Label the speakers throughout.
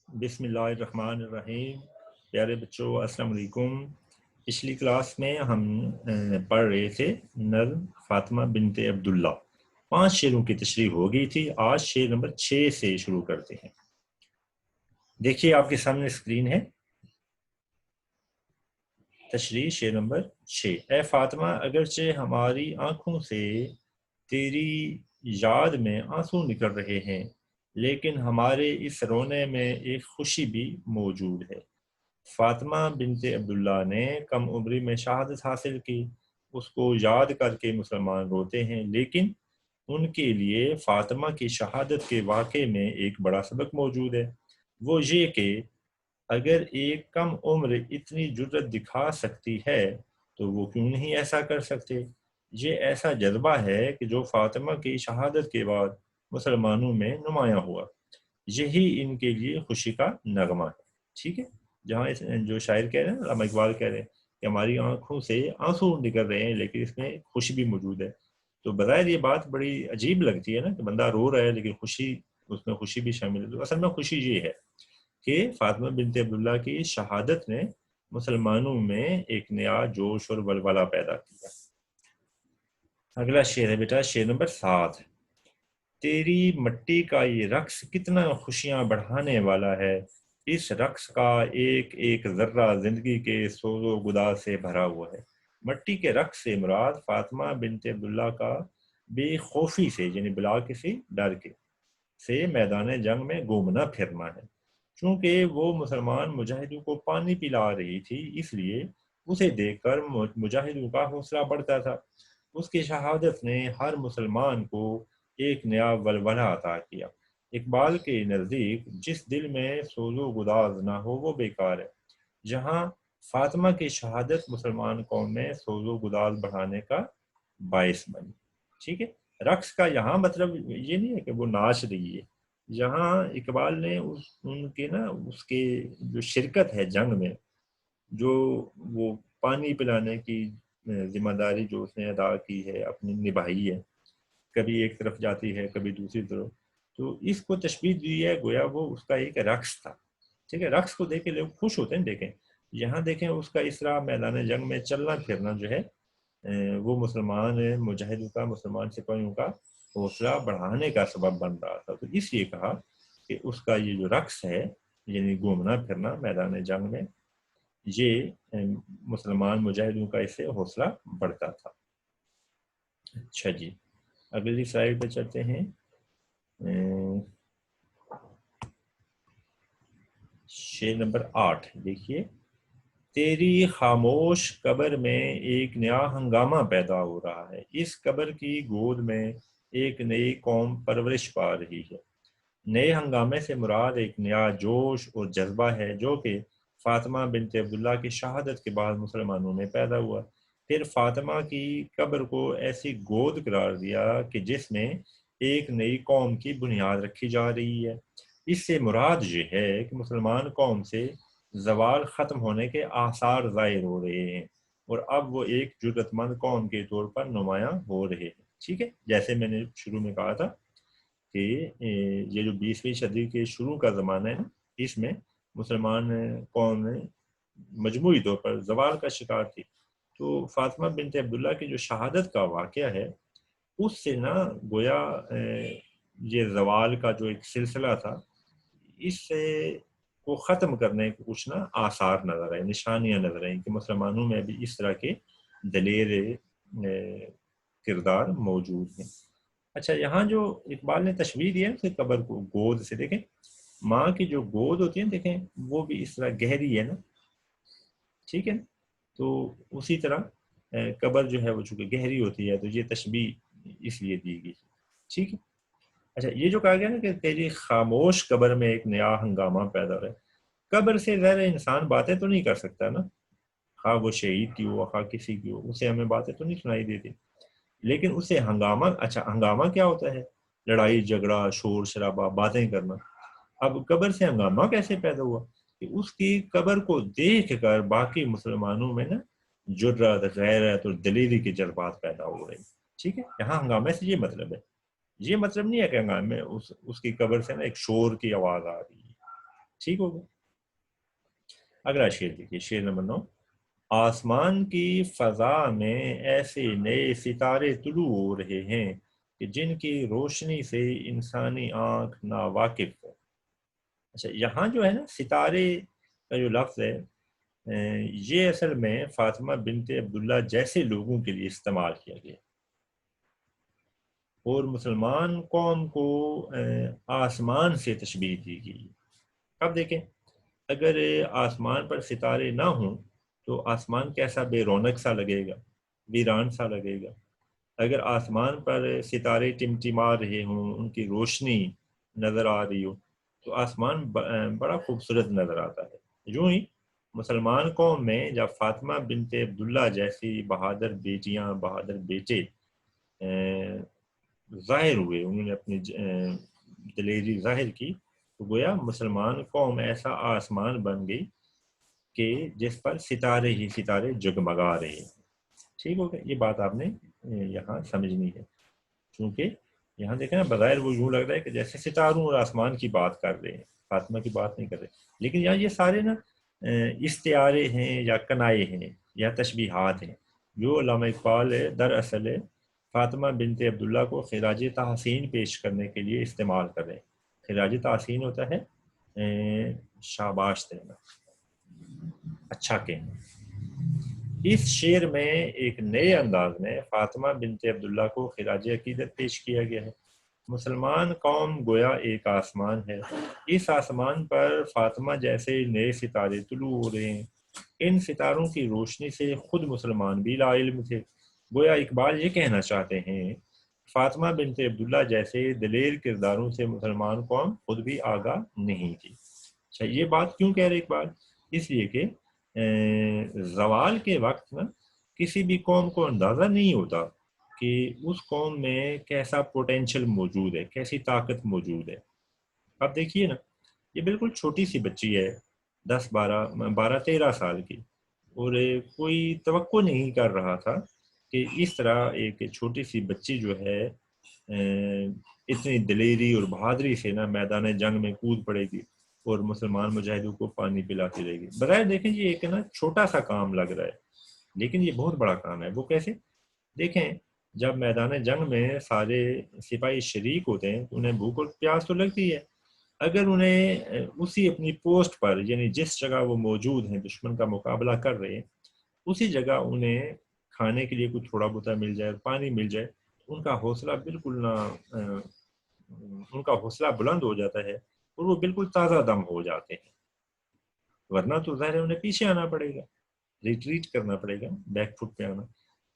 Speaker 1: بسم اللہ الرحمن الرحیم۔ پیارے بچوں السلام علیکم۔ پچھلی کلاس میں ہم پڑھ رہے تھے نظم فاطمہ بنت عبداللہ، 5 شعروں کی تشریح ہو گئی تھی۔ آج شعر نمبر 6 سے شروع کرتے ہیں۔ دیکھیے آپ کے سامنے اسکرین ہے تشریح شعر نمبر 6۔ اے فاطمہ اگرچہ ہماری آنکھوں سے تیری یاد میں آنسو نکل رہے ہیں، لیکن ہمارے اس رونے میں ایک خوشی بھی موجود ہے۔ فاطمہ بنت عبداللہ نے کم عمری میں شہادت حاصل کی، اس کو یاد کر کے مسلمان روتے ہیں، لیکن ان کے لیے فاطمہ کی شہادت کے واقعے میں ایک بڑا سبق موجود ہے، وہ یہ کہ اگر ایک کم عمر اتنی جرت دکھا سکتی ہے تو وہ کیوں نہیں ایسا کر سکتے۔ یہ ایسا جذبہ ہے کہ جو فاطمہ کی شہادت کے بعد مسلمانوں میں نمایاں ہوا، یہی ان کے لیے خوشی کا نغمہ ہے۔ ٹھیک ہے، جہاں جو شاعر کہہ رہے ہیں علامہ اقبال کہہ رہے ہیں کہ ہماری آنکھوں سے آنسو نکل رہے ہیں لیکن اس میں خوشی بھی موجود ہے، تو بظاہر یہ بات بڑی عجیب لگتی ہے نا کہ بندہ رو رہا ہے لیکن خوشی، اس میں خوشی بھی شامل ہے۔ تو اصل میں خوشی یہ ہے کہ فاطمہ بنت عبداللہ کی شہادت نے مسلمانوں میں ایک نیا جوش اور ولولہ پیدا کیا۔ اگلا شعر ہے بیٹا شعر نمبر 7۔ تیری مٹی کا یہ رقص کتنا خوشیاں بڑھانے والا ہے، اس رقص کا ایک ایک ذرہ زندگی کے سوز و گداز سے بھرا ہوا ہے۔ مٹی کے رقص سے مراد فاطمہ بنت عبداللہ کا بے خوفی سے، یعنی بلا کسی ڈر کے سے میدان جنگ میں گھومنا پھرنا ہے۔ چونکہ وہ مسلمان مجاہدوں کو پانی پلا رہی تھی، اس لیے اسے دیکھ کر مجاہدوں کا حوصلہ بڑھتا تھا۔ اس کی شہادت نے ہر مسلمان کو ایک نیا ولولہ عطا کیا۔ اقبال کے نزدیک جس دل میں سوز و گداز نہ ہو وہ بیکار ہے۔ جہاں فاطمہ کی شہادت مسلمان قوم میں سوز و گداز بڑھانے کا باعث بنی۔ ٹھیک ہے، رقص کا یہاں مطلب یہ نہیں ہے کہ وہ ناچ رہی ہے، جہاں اقبال نے ان کے نا اس کے جو شرکت ہے جنگ میں، جو وہ پانی پلانے کی ذمہ داری جو اس نے ادا کی ہے، اپنی نبھائی ہے، کبھی ایک طرف جاتی ہے کبھی دوسری طرف، تو اس کو تشبیہ دی ہے گویا وہ اس کا ایک رقص تھا۔ ٹھیک ہے، رقص کو دیکھ کے لوگ خوش ہوتے ہیں۔ دیکھیں یہاں دیکھیں اس کا اس طرح میدان جنگ میں چلنا پھرنا جو ہے وہ مسلمان مجاہدوں کا، مسلمان سپاہیوں کا حوصلہ بڑھانے کا سبب بن رہا تھا۔ تو اس لیے کہا کہ اس کا یہ جو رقص ہے، یعنی گھومنا پھرنا میدان جنگ میں، یہ مسلمان مجاہدوں کا اس سے حوصلہ بڑھتا تھا۔ اچھا جی، اگلی سلائیڈ پہ چلتے ہیں۔ شعر نمبر 8 دیکھیے۔ تیری خاموش قبر میں ایک نیا ہنگامہ پیدا ہو رہا ہے، اس قبر کی گود میں ایک نئی قوم پرورش پا رہی ہے۔ نئے ہنگامے سے مراد ایک نیا جوش اور جذبہ ہے جو کہ فاطمہ بنت عبداللہ کی شہادت کے بعد مسلمانوں میں پیدا ہوا۔ پھر فاطمہ کی قبر کو ایسی گود قرار دیا کہ جس میں ایک نئی قوم کی بنیاد رکھی جا رہی ہے۔ اس سے مراد یہ ہے کہ مسلمان قوم سے زوال ختم ہونے کے آثار ظاہر ہو رہے ہیں اور اب وہ ایک جرأت مند قوم کے طور پر نمایاں ہو رہے ہیں۔ ٹھیک ہے، جیسے میں نے شروع میں کہا تھا کہ یہ جو 20ویں صدی کے شروع کا زمانہ ہے نا، اس میں مسلمان قوم مجموعی طور پر زوال کا شکار تھی۔ تو فاطمہ بنت عبداللہ کی جو شہادت کا واقعہ ہے، اس سے نا گویا یہ زوال کا جو ایک سلسلہ تھا، اس سے کو ختم کرنے کے کچھ نا آثار نظر آئے، نشانیاں نظر آئیں کہ مسلمانوں میں بھی اس طرح کے دلیر کردار موجود ہیں۔ اچھا، یہاں جو اقبال نے تشبیہ دی ہے اس قبر کو گود سے، دیکھیں ماں کی جو گود ہوتی ہے دیکھیں وہ بھی اس طرح گہری ہے نا، ٹھیک ہے نا، تو اسی طرح قبر جو ہے وہ چونکہ گہری ہوتی ہے تو یہ تشبیہ اس لیے دی گئی۔ ٹھیک ہے، اچھا یہ جو کہا گیا نا کہ تیری خاموش قبر میں ایک نیا ہنگامہ پیدا ہو رہا ہے، قبر سے ظاہر انسان باتیں تو نہیں کر سکتا نا، خواہ وہ شہید کی ہو خواہ کسی کی ہو، اسے ہمیں باتیں تو نہیں سنائی دیتی، لیکن اسے ہنگامہ، اچھا ہنگامہ کیا ہوتا ہے؟ لڑائی جھگڑا، شور شرابہ، باتیں کرنا۔ اب قبر سے ہنگامہ کیسے پیدا ہوا؟ کہ اس کی قبر کو دیکھ کر باقی مسلمانوں میں نا جرأت، غیرت اور دلیری کے جذبات پیدا ہو رہے ہیں۔ ٹھیک ہے، یہاں ہنگامے سے یہ مطلب ہے، یہ مطلب نہیں ہے کہ ہنگامے اس کی قبر سے نا ایک شور کی آواز آ رہی ہے، ٹھیک ہوگا. اگلا شعر دیکھیے، شعر نمبر 9. آسمان کی فضا میں ایسے نئے ستارے طلوع ہو رہے ہیں کہ جن کی روشنی سے انسانی آنکھ ناواقف ہے. اچھا، یہاں جو ہے نا ستارے کا جو لفظ ہے یہ اصل میں فاطمہ بنت عبداللہ جیسے لوگوں کے لیے استعمال کیا گیا، اور مسلمان قوم کو آسمان سے تشبیہ دی گئی. اب دیکھیں، اگر آسمان پر ستارے نہ ہوں تو آسمان کیسا بے رونق سا لگے گا، ویران سا لگے گا. اگر آسمان پر ستارے ٹمٹما رہے ہوں، ان کی روشنی نظر آ رہی ہو، تو آسمان بڑا خوبصورت نظر آتا ہے. یوں ہی مسلمان قوم میں جب فاطمہ بنت عبداللہ جیسی بہادر بیٹیاں، بہادر بیٹے ظاہر ہوئے، انہوں نے اپنی دلیری ظاہر کی، تو گویا مسلمان قوم ایسا آسمان بن گئی کہ جس پر ستارے ہی ستارے جگمگا رہے ہیں. ٹھیک ہو گیا؟ یہ بات آپ نے یہاں سمجھنی ہے، کیونکہ یہاں دیکھیں نا، بظاہر وہ یوں لگ رہا ہے کہ جیسے ستاروں اور آسمان کی بات کر رہے ہیں، فاطمہ کی بات نہیں کر رہے، لیکن یہاں یہ سارے نا استعارے ہیں یا کنائے ہیں یا تشبیہات ہیں جو علامہ اقبال دراصل فاطمہ بنت عبداللہ کو خراج تحسین پیش کرنے کے لیے استعمال کر رہے ہیں. خراج تحسین ہوتا ہے شاباش دینا، اچھا کہنا. اس شعر میں ایک نئے انداز میں فاطمہ بنت عبداللہ کو خراج عقیدت پیش کیا گیا ہے. مسلمان قوم گویا ایک آسمان ہے، اس آسمان پر فاطمہ جیسے نئے ستارے طلوع ہو رہے ہیں. ان ستاروں کی روشنی سے خود مسلمان بھی لا علم تھے. گویا اقبال یہ کہنا چاہتے ہیں، فاطمہ بنت عبداللہ جیسے دلیر کرداروں سے مسلمان قوم خود بھی آگاہ نہیں تھی. اچھا، یہ بات کیوں کہہ رہے اقبال؟ اس لیے کہ زوال کے وقت نا کسی بھی قوم کو اندازہ نہیں ہوتا کہ اس قوم میں کیسا پوٹینشل موجود ہے، کیسی طاقت موجود ہے. اب دیکھیے نا، یہ بالکل چھوٹی سی بچی ہے، 13 سال کی، اور کوئی توقع نہیں کر رہا تھا کہ اس طرح ایک چھوٹی سی بچی جو ہے اتنی دلیری اور بہادری سے نا میدان جنگ میں کود پڑے گی اور مسلمان مجاہدوں کو پانی پلاتی رہے گی. بظاہر دیکھیں یہ ایک نا چھوٹا سا کام لگ رہا ہے، لیکن یہ بہت بڑا کام ہے. وہ کیسے؟ دیکھیں، جب میدان جنگ میں سارے سپاہی شریک ہوتے ہیں تو انہیں بھوک اور پیاس تو لگتی ہے. اگر انہیں اسی اپنی پوسٹ پر، یعنی جس جگہ وہ موجود ہیں، دشمن کا مقابلہ کر رہے ہیں، اسی جگہ انہیں کھانے کے لیے کچھ تھوڑا بہت مل جائے، پانی مل جائے، ان کا حوصلہ بالکل نہ ان کا حوصلہ بلند ہو جاتا ہے اور وہ بالکل تازہ دم ہو جاتے ہیں. ورنہ تو ظاہر ہے انہیں پیچھے آنا پڑے گا، ریٹریٹ کرنا پڑے گا، بیک فٹ پہ آنا.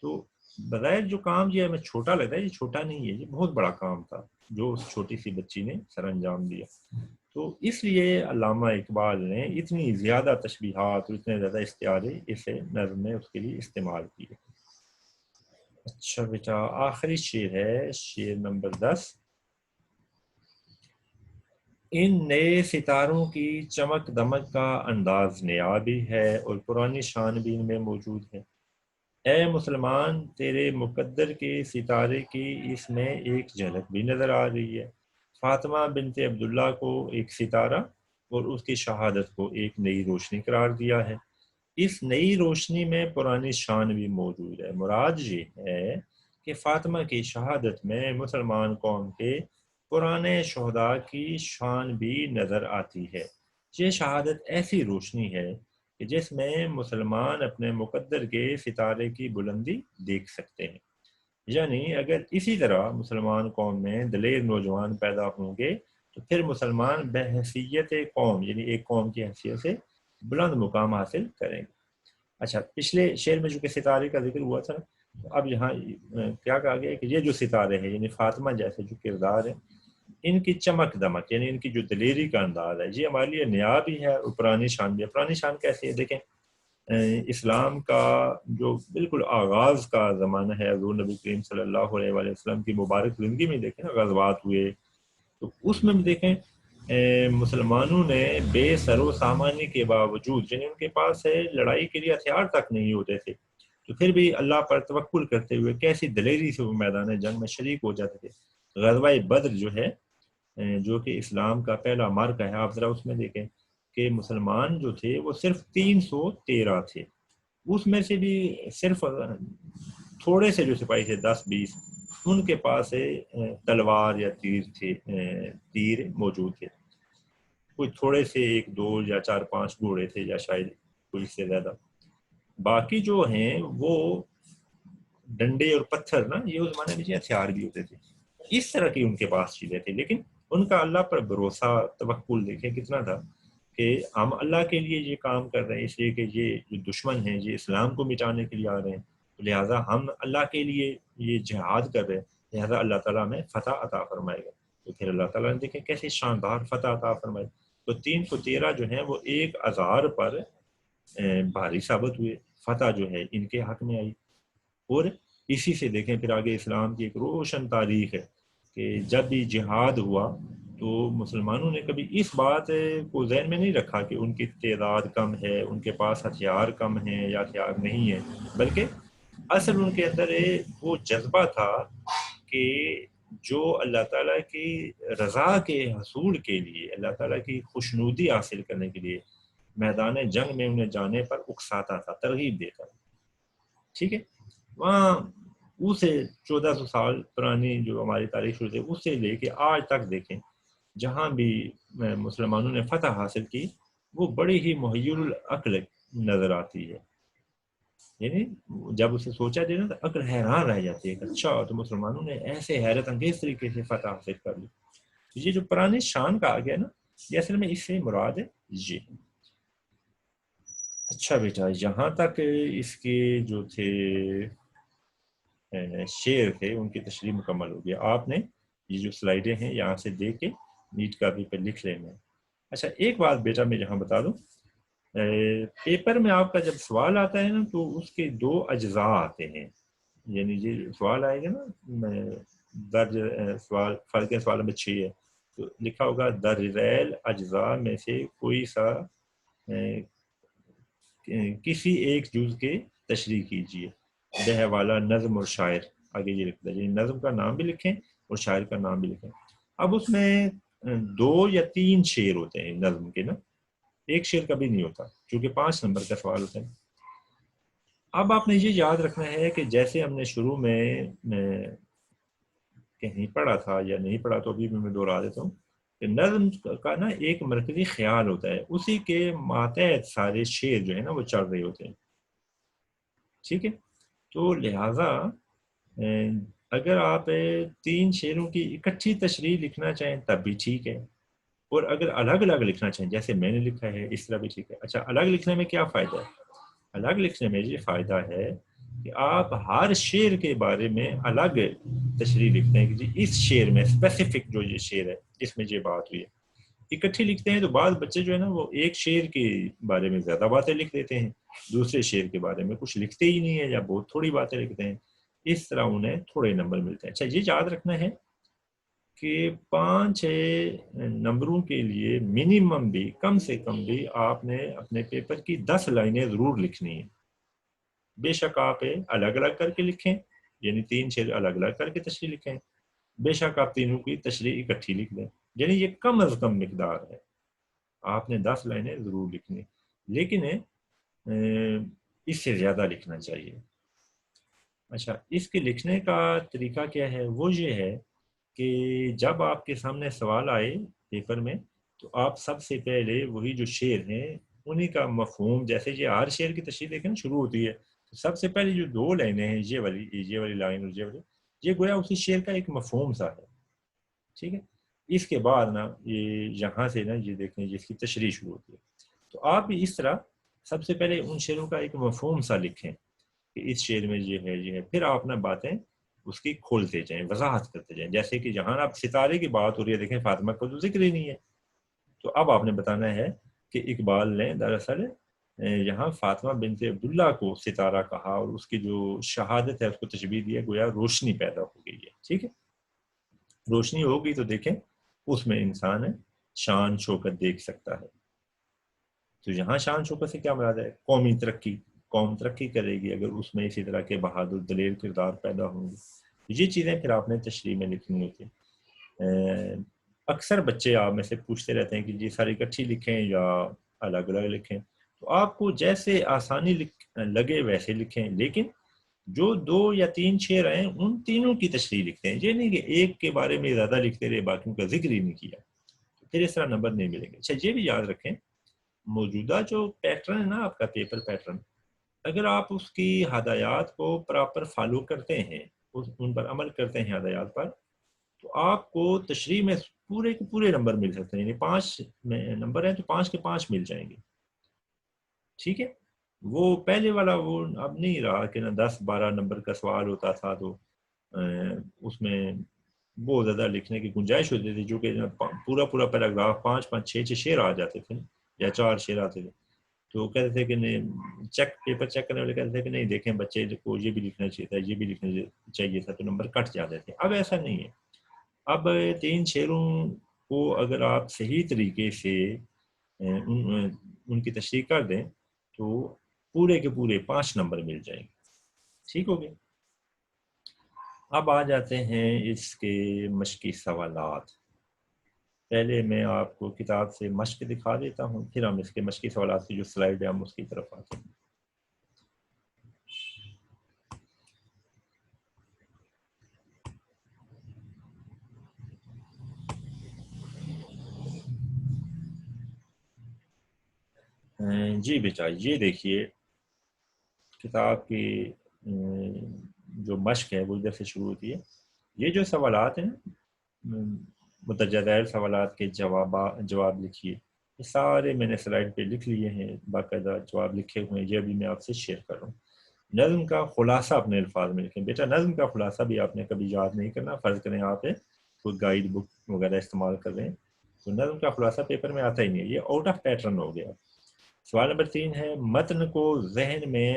Speaker 1: تو بظاہر جو کام یہ ہمیں چھوٹا لگتا ہے، یہ چھوٹا نہیں ہے، یہ بہت بڑا کام تھا جو اس چھوٹی سی بچی نے سر انجام دیا. تو اس لیے علامہ اقبال نے اتنی زیادہ تشبیہات اور اتنے زیادہ استعارے اس نظم میں اس کے لیے استعمال کیے. اچھا بیٹا، آخری شعر ہے، شعر نمبر 10. ان نئے ستاروں کی چمک دمک کا انداز نیا بھی ہے اور پرانی شان بھی ان میں موجود ہے. اے مسلمان، تیرے مقدر کے ستارے کی اس میں ایک جھلک بھی نظر آ رہی ہے. فاطمہ بنت عبداللہ کو ایک ستارہ اور اس کی شہادت کو ایک نئی روشنی قرار دیا ہے. اس نئی روشنی میں پرانی شان بھی موجود ہے. مراد یہ ہے کہ فاطمہ کی شہادت میں مسلمان قوم کے پرانے شہداء کی شان بھی نظر آتی ہے. یہ شہادت ایسی روشنی ہے کہ جس میں مسلمان اپنے مقدر کے ستارے کی بلندی دیکھ سکتے ہیں. یعنی اگر اسی طرح مسلمان قوم میں دلیر نوجوان پیدا ہوں گے تو پھر مسلمان بحیثیت قوم، یعنی ایک قوم کی حیثیت سے بلند مقام حاصل کریں گے. اچھا، پچھلے شعر میں جو کہ ستارے کا ذکر ہوا تھا، اب یہاں کیا کہا گیا کہ یہ جو ستارے ہیں، یعنی فاطمہ جیسے جو کردار ہیں، ان کی چمک دمک، یعنی ان کی جو دلیری کا انداز ہے، یہ ہمارے لیے نیا بھی ہے اور پرانی شان بھی ہے. پرانی شان کیسی ہے؟ دیکھیں، اسلام کا جو بالکل آغاز کا زمانہ ہے، حضور نبی کریم صلی اللہ علیہ وآلہ وسلم کی مبارک زندگی میں دیکھیں نا، غزوات ہوئے تو اس میں بھی دیکھیں مسلمانوں نے بے سر و سامانی کے باوجود، یعنی ان کے پاس لڑائی کے لیے ہتھیار تک نہیں ہوتے تھے، تو پھر بھی اللہ پر توکل کرتے ہوئے کیسی دلیری سے وہ میدان جنگ میں شریک ہو جاتے تھے. غزوہ بدر جو ہے، جو کہ اسلام کا پہلا معرکہ ہے، آپ ذرا اس میں دیکھیں کہ مسلمان جو تھے وہ صرف 313 تھے، اس میں سے بھی صرف تھوڑے سے جو سپاہی تھے 10-20 ان کے پاس تلوار یا تیر موجود تھے، کوئی تھوڑے سے 1-2 یا 4-5 گھوڑے تھے یا شاید کوئی سے زیادہ، باقی جو ہیں وہ ڈنڈے اور پتھر نا، یہ اس زمانے میں ہتھیار بھی ہوتے تھے، اس طرح کی ان کے پاس چیزیں تھیں، لیکن ان کا اللہ پر بھروسہ توکل دیکھیں کتنا تھا کہ ہم اللہ کے لیے یہ کام کر رہے ہیں، اس لیے کہ یہ جو دشمن ہیں یہ اسلام کو مٹانے کے لیے آ رہے ہیں، لہٰذا ہم اللہ کے لیے یہ جہاد کر رہے ہیں، لہٰذا اللہ تعالیٰ ہمیں فتح عطا فرمائے گا۔ تو پھر اللہ تعالیٰ نے دیکھیں کیسے شاندار فتح عطا فرمائے، تو 313 جو ہیں وہ 1000 پر بھاری ثابت ہوئے، فتح جو ہے ان کے حق میں آئی۔ اور اسی سے دیکھیں پھر آگے اسلام کی ایک روشن تاریخ ہے کہ جب بھی جہاد ہوا تو مسلمانوں نے کبھی اس بات کو ذہن میں نہیں رکھا کہ ان کی تعداد کم ہے، ان کے پاس ہتھیار کم ہیں یا ہتھیار نہیں ہے، بلکہ اصل ان کے اندر وہ جذبہ تھا کہ جو اللہ تعالیٰ کی رضا کے حصول کے لیے، اللہ تعالیٰ کی خوشنودی حاصل کرنے کے لیے میدان جنگ میں انہیں جانے پر اکساتا تھا، ترغیب دیتا تھا۔ ٹھیک ہے، وہاں اسے 1400 سال پرانی جو ہماری تاریخ شروع ہے اس سے لے کے آج تک دیکھیں جہاں بھی مسلمانوں نے فتح حاصل کی وہ بڑی ہی محیر العقل نظر آتی ہے، یعنی جب اسے سوچا جائے نا تو عقل حیران رہ جاتی ہے کہ اچھا تو مسلمانوں نے ایسے حیرت انگیز طریقے سے فتح حاصل کر لی۔ یہ جو پرانے شان کا آ گیا نا، یہ اصل میں اس سے مراد ہے یہ۔ اچھا بیٹا، یہاں تک اس کے جو تھے شعر تھے ان کی تشریح مکمل ہو گیا۔ آپ نے یہ جو سلائیڈیں ہیں یہاں سے دیکھ کے نیٹ کاپی پہ لکھ لینا ہے۔ اچھا ایک بات بیٹا میں یہاں بتا دوں، پیپر میں آپ کا جب سوال آتا ہے نا تو اس کے 2 اجزاء آتے ہیں، یعنی یہ سوال آئے گا نا درج سوال فرق سوال نمبر 6 ہے تو لکھا ہوگا درج ذیل اجزاء میں سے کوئی سا کسی ایک جز کے تشریح کیجیے، بہ والا نظم اور شاعر، آگے یہ لکھتا ہے یعنی نظم کا نام بھی لکھیں اور شاعر کا نام بھی لکھیں۔ اب اس میں 2 یا 3 شعر ہوتے ہیں نظم کے نا، ایک شعر کبھی نہیں ہوتا کیونکہ 5 نمبر کا سوال ہوتا ہے۔ اب آپ نے یہ یاد رکھنا ہے کہ جیسے ہم نے شروع میں کہیں پڑھا تھا یا نہیں پڑھا تو ابھی بھی میں دوہرا دیتا ہوں کہ نظم کا نا ایک مرکزی خیال ہوتا ہے، اسی کے ماتحت سارے شعر جو ہے نا وہ چل رہے ہوتے ہیں، ٹھیک ہے۔ تو لہٰذا اگر آپ 3 شعروں کی اکٹھی تشریح لکھنا چاہیں تب بھی ٹھیک ہے، اور اگر الگ الگ لکھنا چاہیں جیسے میں نے لکھا ہے اس طرح بھی ٹھیک ہے۔ اچھا الگ لکھنے میں کیا فائدہ ہے؟ الگ لکھنے میں یہ فائدہ ہے کہ آپ ہر شعر کے بارے میں الگ تشریح لکھتے ہیں کہ جی اس شعر میں اسپیسیفک جو یہ شعر ہے جس میں یہ بات ہوئی ہے۔ اکٹھی لکھتے ہیں تو بعض بچے جو ہے نا وہ ایک شعر کے بارے میں زیادہ باتیں لکھ دیتے ہیں، دوسرے شعر کے بارے میں کچھ لکھتے ہی نہیں ہے یا بہت تھوڑی باتیں لکھتے ہیں، اس طرح انہیں تھوڑے نمبر ملتے ہیں۔ اچھا یہ یاد رکھنا ہے کہ 5-6 نمبروں کے لیے منیمم بھی کم سے کم بھی آپ نے اپنے پیپر کی 10 لائنیں ضرور لکھنی ہیں، بے شک آپ الگ الگ کر کے لکھیں، یعنی 3 شعر الگ الگ کر کے تشریح لکھیں، بے شک آپ تینوں کی تشریح اکٹھی لکھ دیں، یعنی یہ کم از کم مقدار ہے، آپ نے 10 لائنیں ضرور لکھنی، لیکن اس سے زیادہ لکھنا چاہیے۔ اچھا اس کے لکھنے کا طریقہ کیا ہے؟ وہ یہ ہے کہ جب آپ کے سامنے سوال آئے پیپر میں تو آپ سب سے پہلے وہی جو شعر ہیں انہی کا مفہوم، جیسے یہ ہر شعر کی تشریح دیکھیں شروع ہوتی ہے تو سب سے پہلے جو 2 لائنیں ہیں یہ والی لائن اور یہ والی، یہ گویا اسی شعر کا ایک مفہوم سا ہے، ٹھیک ہے۔ اس کے بعد نا یہ یہاں سے نا یہ دیکھیں جس کی تشریح شروع ہوتی ہے، تو آپ بھی اس طرح سب سے پہلے ان شعروں کا ایک مفہوم سا لکھیں کہ اس شعر میں یہ ہے، پھر آپ نا باتیں اس کی کھولتے جائیں، وضاحت کرتے جائیں، جیسے کہ جہاں آپ ستارے کی بات ہو رہی ہے، دیکھیں فاطمہ کا تو ذکر ہی نہیں ہے، تو اب آپ نے بتانا ہے کہ اقبال نے دراصل یہاں فاطمہ بنت عبداللہ کو ستارہ کہا اور اس کی جو شہادت ہے اس کو تشبیہ دیا، گویا روشنی پیدا ہو گئی ہے، ٹھیک ہے۔ روشنی ہوگی تو دیکھیں اس میں انسان شان شوکت دیکھ سکتا ہے، تو یہاں شان شوکت سے کیا مراد ہے؟ قومی ترقی، قوم ترقی کرے گی اگر اس میں اسی طرح کے بہادر دلیر کردار پیدا ہوں گے، یہ چیزیں پھر آپ نے تشریح میں لکھنی ہوتی ہیں۔ اکثر بچے آپ میں سے پوچھتے رہتے ہیں کہ جی ساری اکٹھی لکھیں یا الگ الگ لکھیں، تو آپ کو جیسے آسانی لگے ویسے لکھیں، لیکن جو 2 یا 3 شعر ہیں ان تینوں کی تشریح لکھتے ہیں، یہ نہیں کہ ایک کے بارے میں زیادہ لکھتے رہے باقیوں کا ذکر ہی نہیں کیا، پھر اس طرح نمبر نہیں ملیں گے۔ اچھا یہ بھی یاد رکھیں، موجودہ جو پیٹرن ہے نا آپ کا پیپر پیٹرن، اگر آپ اس کی ہدایات کو پراپر فالو کرتے ہیں، ان پر عمل کرتے ہیں ہدایات پر، تو آپ کو تشریح میں پورے کے پورے نمبر مل سکتے ہیں، یعنی 5 نمبر ہیں تو 5 کے 5 مل جائیں گے، ٹھیک ہے۔ وہ پہلے والا وہ اب نہیں رہا کہ نا 10-12 نمبر کا سوال ہوتا تھا تو اس میں بہت زیادہ لکھنے کی گنجائش ہوتی تھی، جو کہ پورا پورا پیراگراف 5-5 6 شعر آ جاتے تھے یا 4 شعر آتے تھے، تو کہتے تھے کہ نہیں، پیپر چیک کرنے والے کہتے تھے کہ نہیں دیکھیں بچے کو یہ بھی لکھنا چاہیے تھا، یہ بھی لکھنا چاہیے تھا، تو نمبر کٹ جاتے تھے۔ اب ایسا نہیں ہے، اب 3 شعروں کو اگر آپ صحیح طریقے سے ان کی تشریح کر دیں تو پورے کے پورے 5 نمبر مل جائیں گے، ٹھیک ہو گیا۔ اب آ جاتے ہیں اس کے مشقی سوالات۔ پہلے میں آپ کو کتاب سے مشق دکھا دیتا ہوں، پھر ہم اس کے مشقی سوالات کی جو سلائڈ ہے ہم اس کی طرف آتے ہیں۔ جی بیٹا، یہ دیکھیے کتاب کی جو مشق ہے وہ ادھر سے شروع ہوتی ہے۔ یہ جو سوالات ہیں مترجہ ذیل سوالات کے جواب لکھیے، یہ سارے میں نے سلائڈ پہ لکھ لیے ہیں، باقاعدہ جواب لکھے ہوئے ہیں، یہ ابھی میں آپ سے شیئر کر رہا ہوں۔ نظم کا خلاصہ اپنے الفاظ میں لکھیں۔ بیٹا نظم کا خلاصہ بھی آپ نے کبھی یاد نہیں کرنا، فرض کریں آپ کوئی گائیڈ بک وغیرہ استعمال کر رہے ہیں تو نظم کا خلاصہ پیپر میں آتا ہی نہیں ہے، یہ آؤٹ آف پیٹرن ہو گیا۔ سوال نمبر 3 ہے، متن کو ذہن میں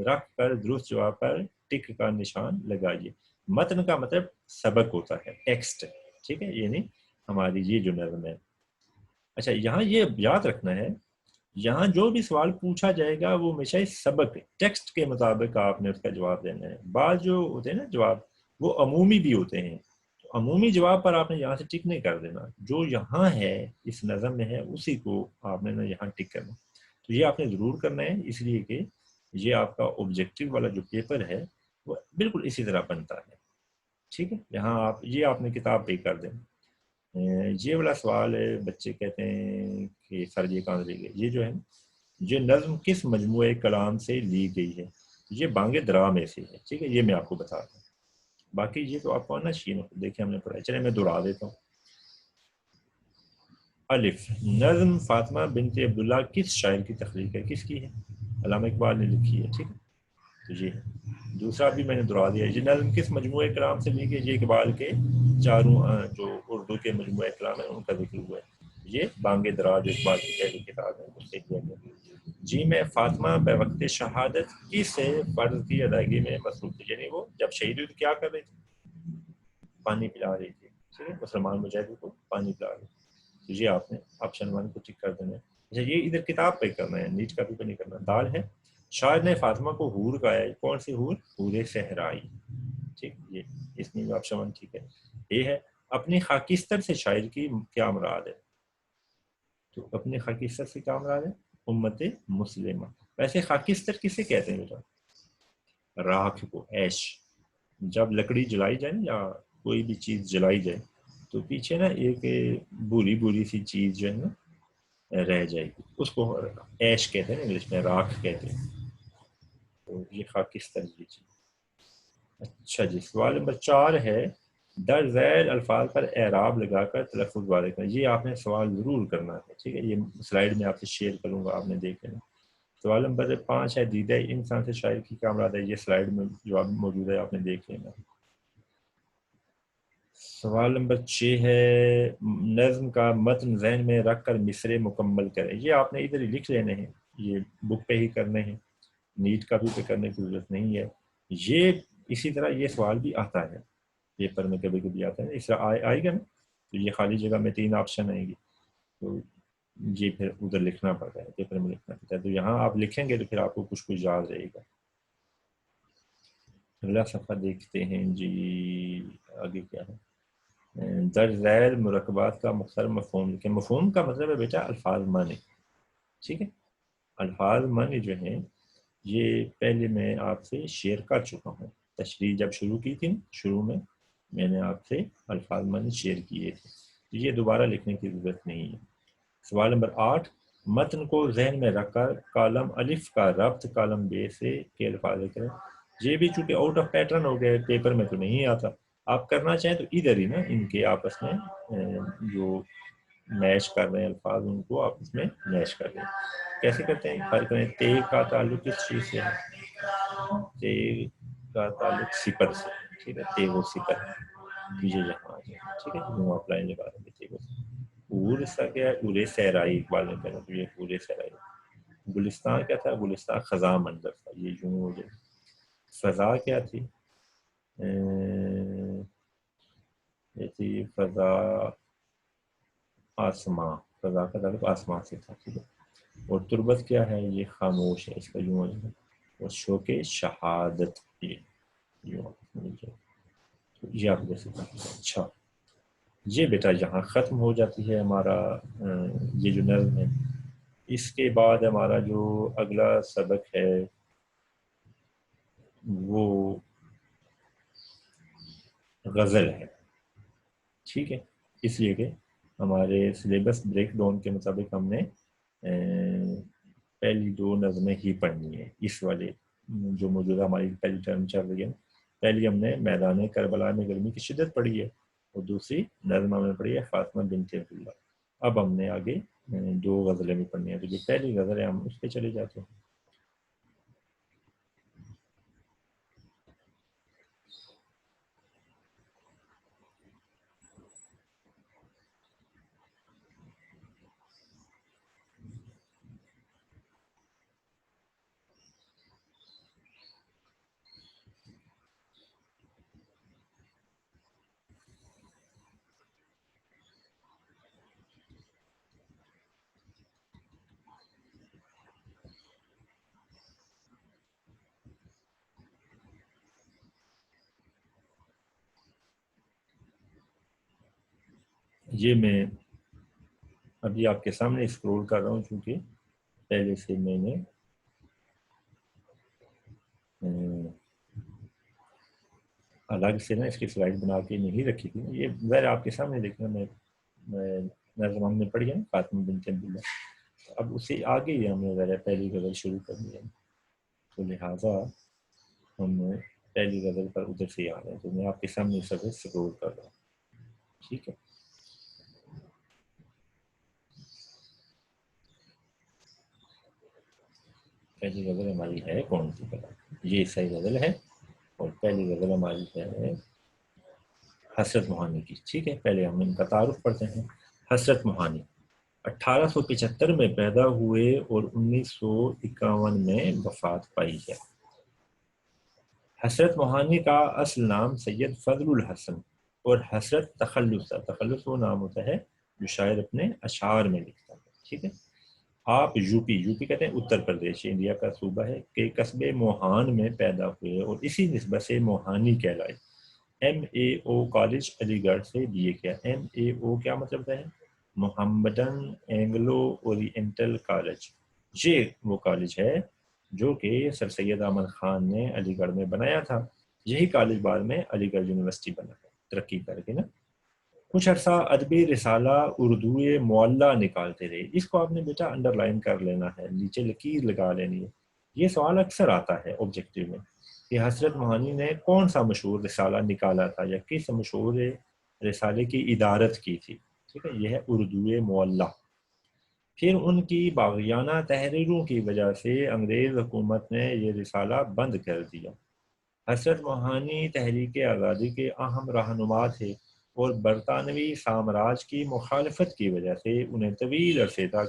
Speaker 1: رکھ کر درست جواب پر ٹک کا نشان لگائیے۔ متن کا مطلب سبق ہوتا ہے، ٹیکسٹ، ٹھیک ہے، یعنی ہماری یہ جو نظم ہے۔ اچھا یہاں یہ یاد رکھنا ہے، یہاں جو بھی سوال پوچھا جائے گا وہ ہمیشہ سبق ٹیکسٹ کے مطابق آپ نے اس کا جواب دینا ہے۔ بعض جو ہوتے ہیں نا جواب وہ عمومی بھی ہوتے ہیں، تو عمومی جواب پر آپ نے یہاں سے ٹک نہیں کر دینا، جو یہاں ہے اس نظم میں ہے اسی کو آپ نے نا یہاں ٹک کرنا، تو یہ آپ نے ضرور کرنا ہے، اس لیے کہ یہ آپ کا آبجیکٹو والا جو پیپر ہے وہ بالکل اسی طرح بنتا ہے، ٹھیک ہے۔ یہاں آپ یہ آپ نے کتاب پہ کر دیں۔ یہ والا سوال ہے، بچے کہتے ہیں کہ سر یہ کہاں سے لی گئی، یہ جو ہے یہ نظم کس مجموعے کلام سے لی گئی ہے، یہ بانگ درا میں سے ہے، ٹھیک ہے، یہ میں آپ کو بتا دوں، باقی یہ تو آپ کو آنا چاہیے، دیکھیں ہم نے پڑھا ہے، چلے میں دہرا دیتا ہوں۔ الف، نظم فاطمہ بنت عبداللہ کس شاعر کی تخلیق ہے، کس کی ہے؟ علامہ اقبال نے لکھی ہے، ٹھیک ہے، تو یہ ہے۔ دوسرا بھی میں نے دہرا دیا، یہ نظم کس مجموعے کلام سے لی گئی، یہ اقبال کے چاروں جو اردو کے مجموعہ کلام ہیں ان کا ذکر ہوا ہے، یہ بانگ درا جو اقبال کی پہلی کتاب ہے اس سے کیا گیا۔ جی میں، فاطمہ بے وقت شہادت کس فرض کی ادائیگی میں مصروف تھی، یعنی وہ جب شہید ہوئی تو کیا کر رہی تھی؟ پانی پلا رہی تھی، ٹھیک ہے، مسلمان مجاہدوں کو پانی پلا رہی تھی، تو یہ آپ نے آپشن 1 کو ٹک کر دینا ہے۔ اچھا یہ ادھر کتاب پہ کرنا ہے، نیٹ کا بھی نہیں کرنا۔ دال ہے، شاعر نے فاطمہ کو حور کہا ہے، کون سی حور؟ حور صحرائی، ٹھیک، یہ اس میں آپشن 1 ٹھیک ہے۔ یہ ہے، اپنی خاکستر سے شاعر کی کیا مراد ہے، تو اپنے خاکستر سے کیا مراد ہے؟ امت مسلمہ۔ ویسے خاکستر کسے کہتے ہیں بیٹا؟ راکھ کو، ایش، جب لکڑی جلائی جائے یا کوئی بھی چیز جلائی جائے تو پیچھے نا ایک بری بری سی چیز جو ہے نا رہ جائے گی، اس کو ایش کہتے ہیں، انگلش میں راکھ کہتے ہیں، تو یہ خاکستر یہ چیز۔ اچھا جی، سوال نمبر 4 ہے، در ذیل الفاظ پر اعراب لگا کر تلفظ واضح کرنا، یہ آپ نے سوال ضرور کرنا ہے، ٹھیک ہے، یہ سلائیڈ میں آپ سے شیئر کروں گا، آپ نے دیکھ لینا۔ سوال نمبر 5 ہے، دیدہ انسان سے شاعر کی کیا مراد ہے، یہ سلائیڈ میں جواب موجود ہے، آپ نے دیکھ لینا۔ سوال نمبر 6 ہے، نظم کا متن ذہن میں رکھ کر مصرے مکمل کریں، یہ آپ نے ادھر ہی لکھ لینے ہیں، یہ بک پہ ہی کرنے ہیں، نیٹ کا بھی پہ کرنے کی ضرورت نہیں ہے۔ یہ اسی طرح یہ سوال بھی آتا ہے پیپر میں، کبھی کبھی آتا ہے، اس طرح آئے گا نا، تو یہ خالی جگہ میں 3 آپشن آئیں گی، تو یہ پھر ادھر لکھنا پڑتا ہے، پیپر میں لکھنا پڑتا ہے، تو یہاں آپ لکھیں گے تو پھر آپ کو کچھ یاد رہے گا۔ اگلا صفحہ دیکھتے ہیں جی، آگے کیا ہے؟ درج ذیل مرکبات کا مختصر مفہوم لکھیں. مفہوم کا مطلب ہے بیٹا الفاظ معنی. ٹھیک ہے، الفاظ معنی جو ہیں یہ پہلے میں آپ سے شیئر کر چکا ہوں. تشریح جب شروع کی تھی شروع میں نے آپ سے الفاظ معنی شیئر کیے تھے، یہ دوبارہ لکھنے کی ضرورت نہیں ہے. سوال نمبر 8، متن کو ذہن میں رکھ کر کالم الف کا ربط کالم بے سے کے الفاظ کریں. یہ بھی چونکہ آؤٹ آف پیٹرن ہو گئے، پیپر میں تو نہیں آتا. آپ کرنا چاہیں تو ادھر ہی نا ان کے آپس میں جو میچ کر رہے ہیں الفاظ ان کو آپس میں میچ کر رہے ہیں. کیسے کرتے ہیں؟ فرق کریں. تے کا تعلق کس چیز سے ہے؟ تے کا تعلق صفر سے. ٹھیک ہے، تے وہ صفر یہ یہاں آ جائے. ٹھیک ہے، وہ آپ لائن لگا دیں گے. تے وہ اور اس کا کیا ہے؟ پورے صحرائی اقبال نے کہا تو یہ پورے صحرائی. گلستان کیا تھا؟ گلستان خزاں منظر تھا. یہ یوں ہو جائے. فضا کیا تھی؟ یہ تھی فضا آسمان. فضا کا تعلق آسمان سے تھا. ٹھیک ہے، اور تربت کیا ہے؟ یہ خاموش ہے. اس کا یوں ہو جائے. اور شوق شہادت یہ یوں یہ آپ جیسے. اچھا، یہ بیٹا یہاں ختم ہو جاتی ہے ہمارا یہ جو نظم ہے. اس کے بعد ہمارا جو اگلا سبق ہے وہ غزل ہے. ٹھیک ہے، اس لیے کہ ہمارے سلیبس بریک ڈاؤن کے مطابق ہم نے پہلی 2 نظمیں ہی پڑھنی ہے. اس والے جو موجودہ ہماری پہلی ٹرم چل رہی ہے، پہلی ہم نے میدان کربلا میں گرمی کی شدت پڑھی ہے اور دوسری نظم ہم نے پڑھی ہے فاطمہ بنت عبداللہ. اب ہم نے آگے 2 غزلیں بھی پڑھنی ہیں. تو جو پہلی غزل ہے ہم اس پہ چلے جاتے ہیں. یہ میں ابھی آپ کے سامنے اسکرول کر رہا ہوں چونکہ پہلے سے میں نے الگ سے نا اس کی سلائڈ بنا کے نہیں رکھی تھی. یہ ظاہر آپ کے سامنے دیکھنا میں نظم ہم نے پڑھی ہے فاطمہ بنت عبداللہ. اب اسے آگے ہی ہم نے ذرا پہلی غزل شروع کرنی ہے تو لہٰذا ہم پہلی غزل پر ادھر سے آ رہے ہیں. تو میں آپ کے سامنے سب اسکرول کر رہا ہوں. ٹھیک ہے، پہلی غزل ہماری ہے کون سی پتا؟ یہ صحیح غزل ہے اور پہلی غزل ہماری ہے حسرت موہانی کی. ٹھیک ہے، پہلے ہم ان کا تعارف پڑھتے ہیں. حسرت موہانی 1875 میں پیدا ہوئے اور 1951 میں وفات پائی ہے. حسرت موہانی کا اصل نام سید فضل الحسن اور حسرت تخلص ہے. تخلص وہ نام ہوتا ہے جو شاعر اپنے اشعار میں لکھتا ہے. ٹھیک ہے، آپ یو پی کہتے ہیں اتر پردیش انڈیا کا صوبہ ہے کہ قصبے موہان میں پیدا ہوئے اور اسی نسبت سے موہانی کہلائے. ایم اے او کالج علی گڑھ سے BA کیا. ایم اے او کیا مطلب ہے؟ Mohammedan Anglo oriental college. یہ وہ کالج ہے جو کہ سر سید احمد خان نے علی گڑھ میں بنایا تھا. یہی کالج بعد میں علی گڑھ یونیورسٹی بنا ترقی کر کے نا. کچھ عرصہ ادبی رسالہ اردو معلیٰ نکالتے رہے. اس کو آپ نے بیٹا انڈر لائن کر لینا ہے، نیچے لکیر لگا لینی ہے. یہ سوال اکثر آتا ہے آبجیکٹیو میں کہ حسرت موہانی نے کون سا مشہور رسالہ نکالا تھا یا کس مشہور رسالے کی ادارت کی تھی. ٹھیک ہے، یہ ہے اردو معلیٰ. پھر ان کی باغیانہ تحریروں کی وجہ سے انگریز حکومت نے یہ رسالہ بند کر دیا. حسرت موہانی تحریک آزادی کے اہم رہنما تھے اور برطانوی سامراج کی مخالفت کی وجہ سے انہیں طویل عرصے تک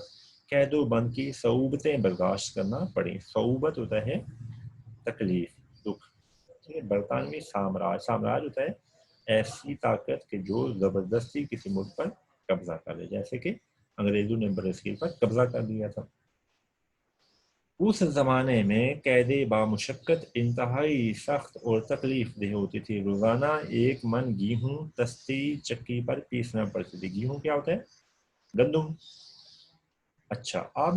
Speaker 1: قید و بند کی صعوبتیں برداشت کرنا پڑیں. صعوبت ہوتا ہے تکلیف، دکھ. برطانوی سامراج ہوتا ہے ایسی طاقت کہ جو زبردستی کسی ملک پر قبضہ کر لے، جیسے کہ انگریزوں نے برصغیر پر قبضہ کر لیا تھا. اس زمانے میں قید بامشقت انتہائی سخت اور تکلیف دہ ہوتی تھی. روزانہ 1 من گیہوں دستی چکی پر پیسنا پڑتی تھی. گیہوں کیا ہوتا ہے؟ گندم. اچھا، آپ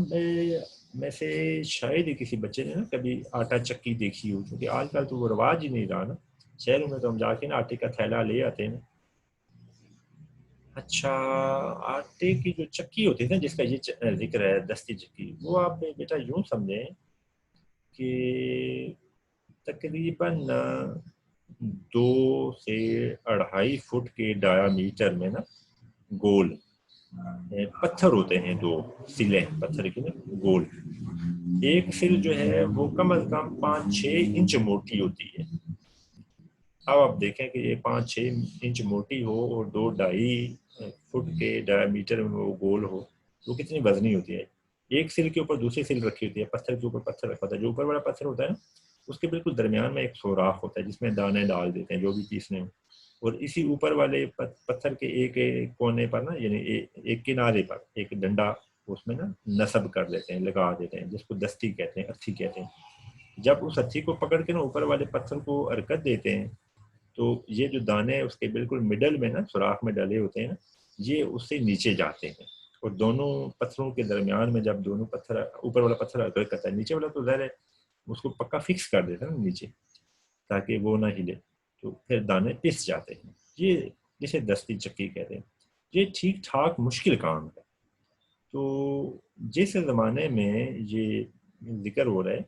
Speaker 1: میں سے شاید ہی کسی بچے نے نا کبھی آٹا چکی دیکھی ہو، کیونکہ آج کل تو وہ رواج ہی نہیں رہا نا. شہروں میں تو ہم جا کے نا آٹے کا تھیلا لے آتے ہیں. اچھا، آٹے کی جو چکی ہوتی ہے نا جس کا یہ ذکر ہے دستی چکی، وہ آپ بیٹا یوں سمجھیں کہ تقریباً 2 سے 2.5 فٹ کے ڈایا میٹر میں نا گول پتھر ہوتے ہیں. 2 سلیں پتھر کی نا گول. ایک سل جو ہے وہ کم از کم 5-6 انچ موٹی ہوتی ہے. اب آپ دیکھیں کہ یہ 5-6 انچ موٹی ہو اور 2-2.5 فٹ کے ڈایا میٹر میں وہ گول ہو، وہ کتنی وزنی ہوتی ہے. ایک سل کے اوپر دوسری سل رکھی ہوتی ہے، پتھر کے اوپر پتھر رکھا ہوتا ہے. جو اوپر والا پتھر ہوتا ہے نا اس کے بالکل درمیان میں ایک سوراخ ہوتا ہے جس میں دانے ڈال دیتے ہیں جو بھی پیسنے ہوں. اور اسی اوپر والے پتھر کے ایک کونے پر نا، یعنی ایک کنارے پر ایک ڈنڈا اس میں نا نصب کر دیتے ہیں، لگا دیتے ہیں، جس کو دستی کہتے ہیں، اتھی کہتے ہیں. جب اس اتھی کو پکڑ کے نا اوپر والے پتھر کو حرکت دیتے ہیں تو یہ جو دانے اس کے بالکل مڈل میں نا سوراخ میں ڈلے ہوتے ہیں نا، یہ اس سے نیچے جاتے ہیں. اور دونوں پتھروں کے درمیان میں جب دونوں پتھر، اوپر والا پتھر حرکت کرتا ہے، نیچے والا تو ظاہر ہے اس کو پکا فکس کر دیتا ہے نا نیچے تاکہ وہ نہ ہلے، تو پھر دانے پس جاتے ہیں. یہ جسے دستی چکی کہتے ہیں. یہ ٹھیک ٹھاک مشکل کام ہے. تو جس زمانے میں یہ ذکر ہو رہا ہے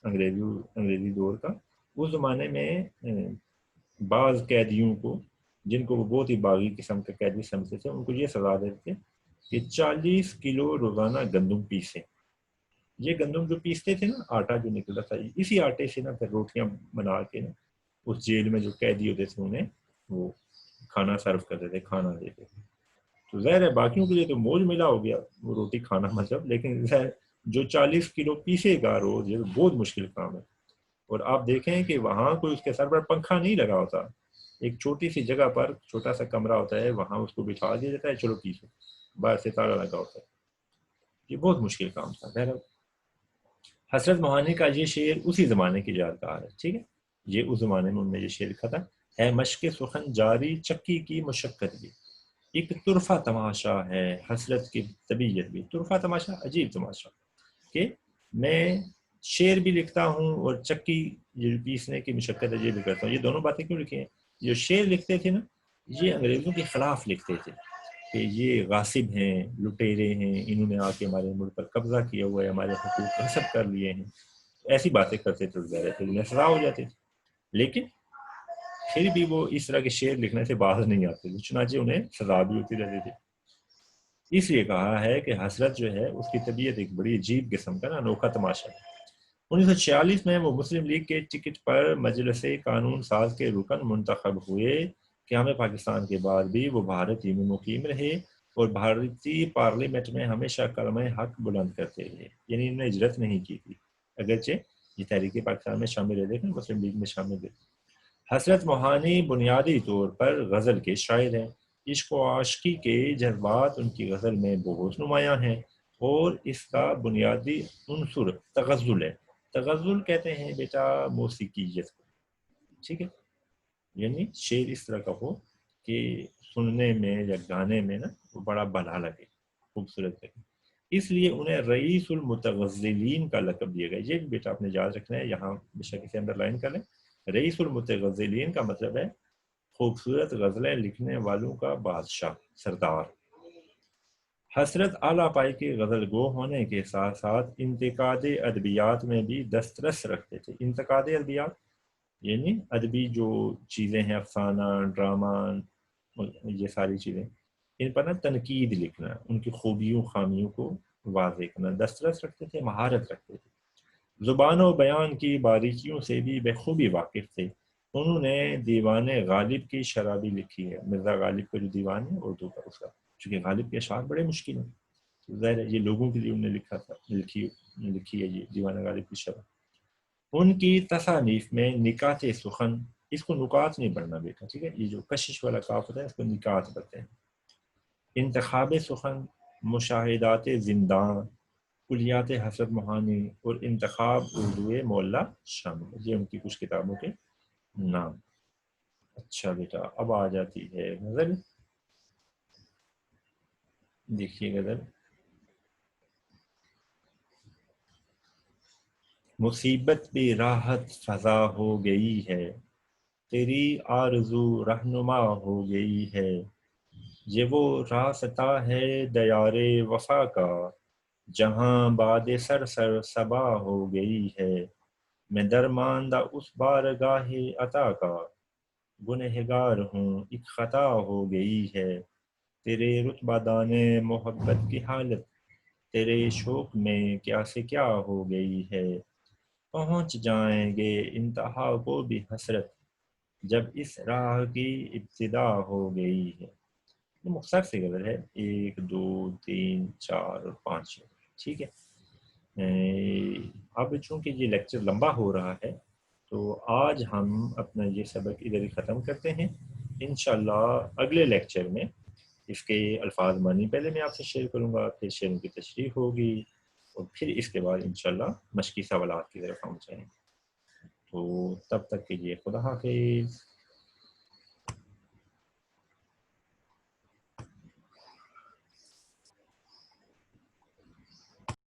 Speaker 1: انگریزی دور کا، اس زمانے میں بعض قیدیوں کو، جن کو وہ بہت ہی باغی قسم کے قیدی سمجھتے تھے، ان کو یہ سزا دیتے کہ 40 کلو روزانہ گندم پیسیں. یہ گندم جو پیستے تھے نا، آٹا جو نکلتا تھا، اسی آٹے سے نا پھر روٹیاں بنا کے نا اس جیل میں جو قیدی ہوتے تھے انہیں وہ کھانا سرو کرتے تھے، کھانا دیتے تھے. تو ظاہر ہے باقیوں کے لیے تو موج ملا ہو گیا وہ روٹی کھانا مطلب، لیکن ظاہر جو 40 کلو پیسے گا روز، یہ بہت مشکل کام ہے. اور آپ دیکھیں کہ وہاں کوئی اس کے سر پر پنکھا نہیں لگا ہوتا، ایک چھوٹی سی جگہ پر چھوٹا سا کمرہ ہوتا ہے، وہاں اس کو بٹھا دیا جاتا ہے، چلو پیسو، باہر سے تالا لگا ہوتا ہے. یہ بہت مشکل کام تھا. بہرحال حضرت موہانی کا یہ شعر اسی زمانے کی یادگار ہے. ٹھیک ہے، یہ اس زمانے میں انہوں نے یہ شعر لکھا تھا. ہے مشق سخن جاری چکی کی مشقت بھی، ایک طرفہ تماشا ہے حسرت کی طبیعت بھی. طرفہ تماشا، عجیب تماشا، کہ میں شعر بھی لکھتا ہوں اور چکی جو پیسنے کی مشقت ہے یہ بھی کرتا ہوں. یہ دونوں باتیں کیوں لکھی ہیں؟ جو شعر لکھتے تھے نا یہ انگریزوں کے خلاف لکھتے تھے کہ یہ غاصب ہیں، لٹیرے ہیں، انہوں نے آ کے ہمارے ملک پر قبضہ کیا ہوا ہے، ہمارے حقوق غصب کر لیے ہیں. ایسی باتیں کرتے تھے، انہیں سزا ہو جاتی تھی. لیکن پھر بھی وہ اس طرح کے شعر لکھنے سے باز نہیں آتے تھے، چنانچہ انہیں سزا بھی ہوتی رہتی تھی. اس لیے کہا ہے کہ حسرت جو ہے اس کی طبیعت ایک بڑی عجیب قسم کا نا انوکھا تماشا ہے. 1946 میں وہ مسلم لیگ کے ٹکٹ پر مجلس قانون ساز کے رکن منتخب ہوئے. قیام پاکستان کے بعد بھی وہ بھارت ہی میں مقیم رہے اور بھارتی پارلیمنٹ میں ہمیشہ کلمہ حق بلند کرتے رہے. یعنی انہوں نے ہجرت نہیں کی تھی، اگرچہ یہ تحریک پاکستان میں شامل رہے تھے، مسلم لیگ میں شامل رہے. حضرت موہانی بنیادی طور پر غزل کے شاعر ہیں. عشق و عاشقی کے جذبات ان کی غزل میں بہت نمایاں ہیں، اور اس کا بنیادی عنصر تغزل ہے. تغزل کہتے ہیں بیٹا موسیقیت کو. ٹھیک ہے، یعنی شعر اس طرح کا ہو کہ سننے میں یا گانے میں نا وہ بڑا بھلا لگے، خوبصورت لگے. اس لیے انہیں رئیس المتغزلین کا لقب دیا گیا. یہ بھی بیٹا آپ نے یاد رکھنا ہے، یہاں بے شک اسے انڈر لائن کر لیں. رئیس المتغزلین کا مطلب ہے خوبصورت غزلیں لکھنے والوں کا بادشاہ، سردار. حسرت اعلیٰ پائی کے غزل گو ہونے کے ساتھ ساتھ انتقاد ادبیات میں بھی دسترس رکھتے تھے. انتقاد ادبیات یعنی ادبی جو چیزیں ہیں، افسانہ، ڈرامہ، یہ ساری چیزیں، ان پر نا تنقید لکھنا، ان کی خوبیوں خامیوں کو واضح کرنا. دسترس رکھتے تھے، مہارت رکھتے تھے. زبان و بیان کی باریکیوں سے بھی بخوبی واقف تھے. انہوں نے دیوان غالب کی شرابی لکھی ہے. مرزا غالب کا جو دیوان ہے اردو کا، اس کا، چونکہ غالب کے اشعار بڑے مشکل ہیں، ظاہر ہے یہ لوگوں کے لیے انہوں نے لکھا تھا، لکھی ہے یہ دیوان غالب کی شرح. ان کی تصانیف میں نکات سخن، اس کو نکات نہیں پڑھنا بیٹا، ٹھیک ہے، یہ جو کشش والا کاف ہوتا ہے اس کو نکات پڑھتے ہیں. انتخاب سخن، مشاہدات زنداں، کلیات حسرت موہانی اور انتخاب اردو معلیٰ شامل ہے۔ یہ ان کی کچھ کتابوں کے نام۔ اچھا بیٹا اب آ جاتی ہے غزل۔ دیکھیے غزل، مصیبت بھی راحت فضا ہو گئی ہے، تیری آرزو رہنما ہو گئی ہے، یہ وہ راستہ ہے دیار وفا کا، جہاں باد سر سر صبا ہو گئی ہے، میں درماندہ اس بارگاہ عطا کا، گنہگار ہوں ایک خطا ہو گئی ہے، تیرے رتبہ دانے محبت کی حالت، تیرے شوق میں کیا سے کیا ہو گئی ہے، پہنچ جائیں گے انتہا کو بھی حسرت، جب اس راہ کی ابتدا ہو گئی ہے۔ یہ مختصر سی غزل ہے، 1 2 3 4 اور 5۔ ٹھیک ہے، اب چونکہ یہ لیکچر لمبا ہو رہا ہے تو آج ہم اپنا یہ سبق ادھر ہی ختم کرتے ہیں۔ انشاءاللہ اگلے لیکچر میں اس کے الفاظ معنی پہلے میں آپ سے شیئر کروں گا، پھر شعروں کی تشریح ہوگی، اور پھر اس کے بعد انشاءاللہ مشقی سوالات کی طرف ہم جائیں گے۔ تو تب تک کے لیے خدا حافظ۔